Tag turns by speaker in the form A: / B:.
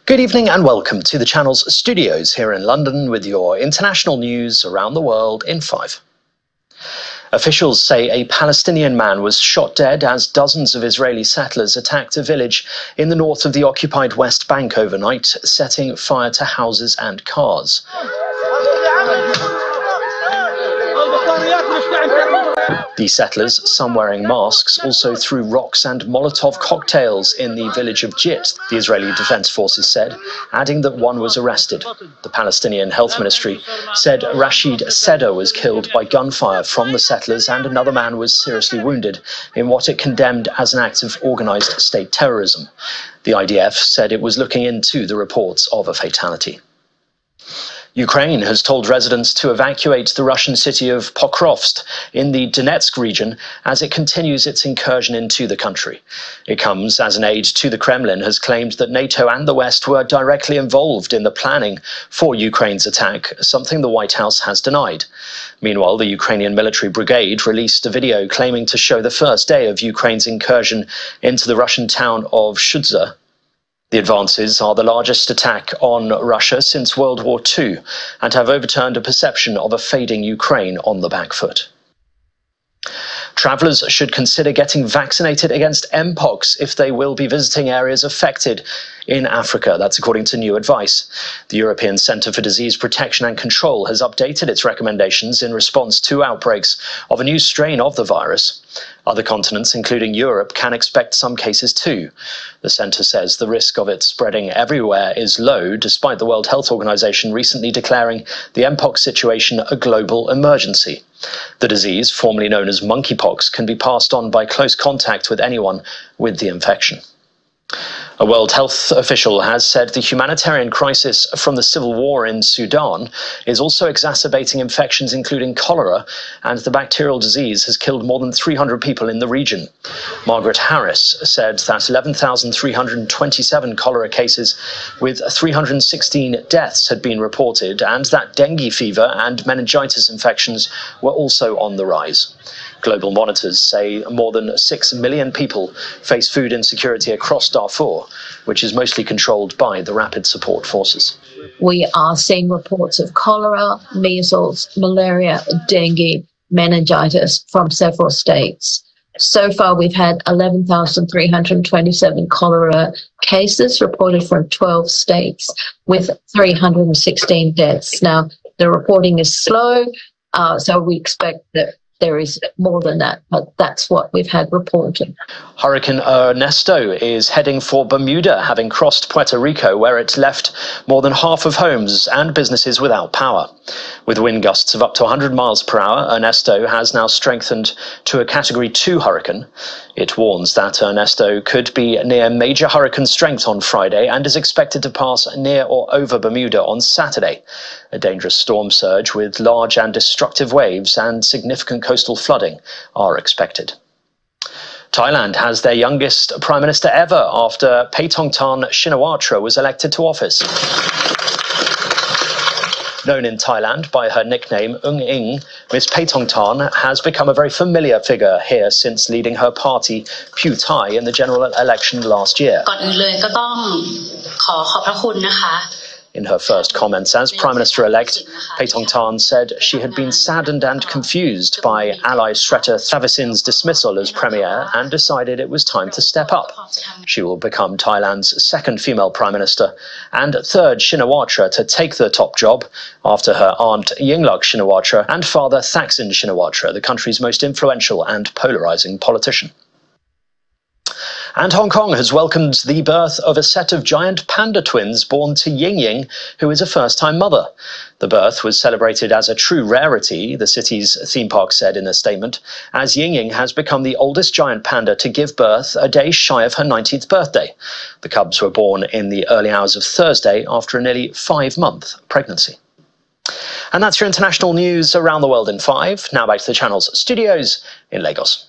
A: Good evening and welcome to the channel's studios here in London with your international news around the world in 5. Officials say a Palestinian man was shot dead as dozens of Israeli settlers attacked a village in the north of the occupied West Bank overnight, setting fire to houses and cars. The settlers, some wearing masks, also threw rocks and Molotov cocktails in the village of Jit, the Israeli Defense Forces said, adding that one was arrested. The Palestinian Health Ministry said Rashid Seda was killed by gunfire from the settlers and another man was seriously wounded in what it condemned as an act of organised state terrorism. The IDF said it was looking into the reports of a fatality. Ukraine has told residents to evacuate the Russian city of Pokrovsk in the Donetsk region as it continues its incursion into the country. It comes as an aide to the Kremlin has claimed that NATO and the West were directly involved in the planning for Ukraine's attack, something the White House has denied. Meanwhile, the Ukrainian military brigade released a video claiming to show the first day of Ukraine's incursion into the Russian town of Sudans. The advances are the largest attack on Russia since World War II and have overturned a perception of a fading Ukraine on the back foot. Travellers should consider getting vaccinated against Mpox if they will be visiting areas affected in Africa. That's according to new advice. The European Centre for Disease Protection and Control has updated its recommendations in response to outbreaks of a new strain of the virus. Other continents, including Europe, can expect some cases too. The centre says the risk of it spreading everywhere is low, despite the World Health Organization recently declaring the Mpox situation a global emergency. The disease, formerly known as monkeypox, can be passed on by close contact with anyone with the infection. A World Health official has said the humanitarian crisis from the civil war in Sudan is also exacerbating infections including cholera, and the bacterial disease has killed more than 300 people in the region. Margaret Harris said that 11,327 cholera cases with 316 deaths had been reported, and that dengue fever and meningitis infections were also on the rise. Global monitors say more than 6 million people face food insecurity across Darfur, which is mostly controlled by the Rapid Support Forces.
B: We are seeing reports of cholera, measles, malaria, dengue, meningitis from several states. So far, we've had 11,327 cholera cases reported from 12 states with 316 deaths. Now, the reporting is slow, so we expect that there is more than that, but that's what we've had reported.
A: Hurricane Ernesto is heading for Bermuda, having crossed Puerto Rico, where it left more than half of homes and businesses without power. With wind gusts of up to 100 miles per hour, Ernesto has now strengthened to a Category 2 hurricane. It warns that Ernesto could be near major hurricane strength on Friday and is expected to pass near or over Bermuda on Saturday. A dangerous storm surge with large and destructive waves and significant coastal flooding are expected. Thailand has their youngest Prime Minister ever after Paetongtarn Shinawatra was elected to office. Known in Thailand by her nickname Ung Ing, Ms Paetongtarn has become a very familiar figure here since leading her party Pheu Thai in the general election last year. In her first comments as Prime Minister-elect, Paetongtarn said she had been saddened and confused by ally Srettha Thavisin's dismissal as Premier and decided it was time to step up. She will become Thailand's second female Prime Minister and third Shinawatra to take the top job after her aunt Yingluck Shinawatra and father Thaksin Shinawatra, the country's most influential and polarising politician. And Hong Kong has welcomed the birth of a set of giant panda twins born to Ying Ying, who is a first-time mother. The birth was celebrated as a true rarity, the city's theme park said in a statement, as Ying Ying has become the oldest giant panda to give birth a day shy of her 19th birthday. The cubs were born in the early hours of Thursday after a nearly 5-month pregnancy. And that's your international news around the world in 5. Now back to the channel's studios in Lagos.